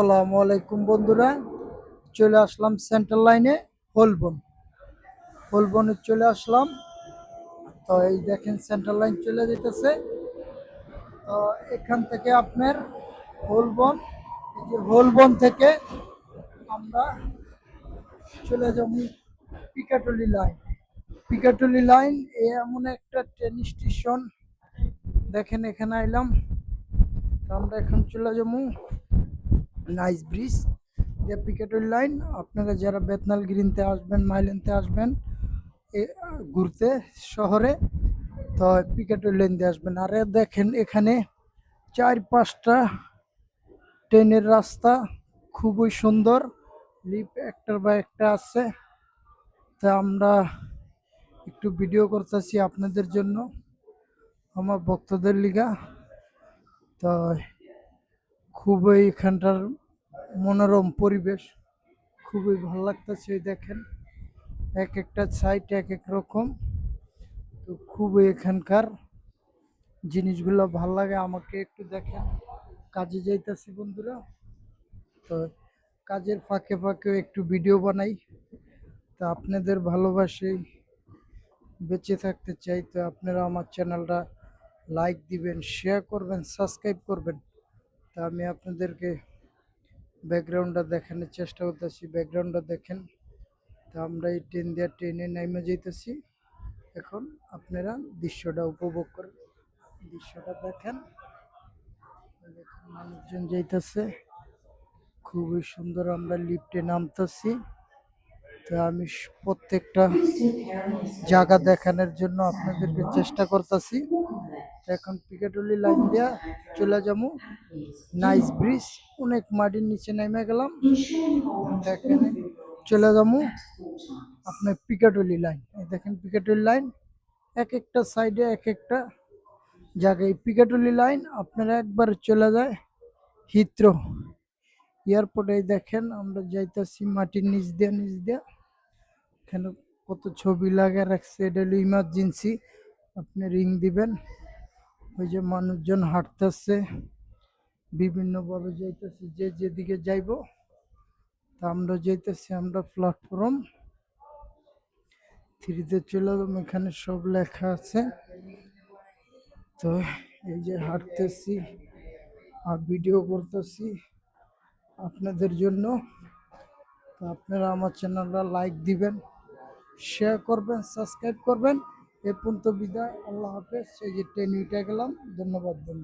আসসালামু আলাইকুম বন্ধুরা, চলে আসলাম সেন্ট্রাল লাইনে হোলবনে চলে আসলাম। তো এই দেখেন সেন্ট্রাল লাইন চলে যেতেছে। তো এখান থেকে আপনার হোলবন, এই যে হোলবন থেকে আমরা চলে যাব পিকাটুলি লাইন এমন একটা ট্রেন স্টেশন। দেখেন এখানে আইলাম। তো আমরা এখন চলে যাবো নাইস ব্রিজ যে পিকেটের লাইন। আপনারা যারা বেতনাল গ্রিনতে আসবেন, মাইলেনতে আসবেন ঘুরতে শহরে, তো পিকেটের লাইন দিয়ে আসবেন। আর দেখেন এখানে 4-5টা ট্রেনের রাস্তা, খুবই সুন্দর। লিফট একটার বা একটা আছে। তা আমরা একটু ভিডিও করতেছি আপনাদের জন্য, আমার ভক্তদের লিগা। তো খুবই এখানটার মনোরম পরিবেশ, খুবই ভালো লাগতেছে। দেখেন এক একটা সাইট এক এক রকম। তো খুবই এখানকার জিনিসগুলো ভাল লাগে আমাকে। একটু দেখেন, কাজে যাইতেছি বন্ধুরা। তো কাজের ফাঁকে ফাঁকেও একটু ভিডিও বানাই। তো আপনাদের ভালোবাসেই বেঁচে থাকতে চাই। তো আপনারা আমার চ্যানেলটা লাইক দিবেন, শেয়ার করবেন, সাবস্ক্রাইব করবেন। তা আমি আপনাদেরকে ব্যাকগ্রাউন্ডটা দেখানোর চেষ্টা করতেছি। ব্যাকগ্রাউন্ডটা দেখেন। তা আমরা এই ট্রেনে নেমে যেতেছি। এখন আপনারা দৃশ্যটা উপভোগ করেন, দৃশ্যটা দেখেন। মানুষজন যাইতেছে, খুবই সুন্দর। আমরা লিফটে নামতেছি। তো আমি প্রত্যেকটা জায়গা দেখানোর জন্য আপনাদেরকে চেষ্টা করতেছি। এখন পিকাটুলি লাইন দিয়া চলে যাবো নাইস ব্রিজ। অনেক মাটির নিচে নেমে গেলাম। দেখেন চলে যাবো আপনার পিকাটুলি লাইন। দেখেন পিকাটুলি লাইন এক একটা সাইডে এক একটা জায়গায়। পিকাটুলি লাইন আপনারা একবার চলে যায় হিথ্রো এয়ারপোর্টে। দেখেন আমরা যাইতেছি মাটির নিচ দিয়া। এখানে কত ছবি লাগা রাখছে, এটা হলো ইমার্জেন্সি। আপনি রিং দিবেন। ওই যে মানুষজন হাঁটতেছে, বিভিন্ন ভাবে যাইতেছে, যে যেদিকে যাইব। তা আমরা যাইতেছি, আমরা প্ল্যাটফর্ম 3-তে চলে যাবো। এখানে সব লেখা আছে। তো এই যে হাঁটতেছি আর ভিডিও করতেছি আপনাদের জন্য। তো আপনারা আমার চ্যানেলটা লাইক দিবেন, শেয়ার করবেন, সাবস্ক্রাইব করবেন। এ পর্যন্ত বিদায়, আল্লাহ হাফেজ। এই যে ট্রেন উঠে গেলাম। ধন্যবাদ বন্ধু।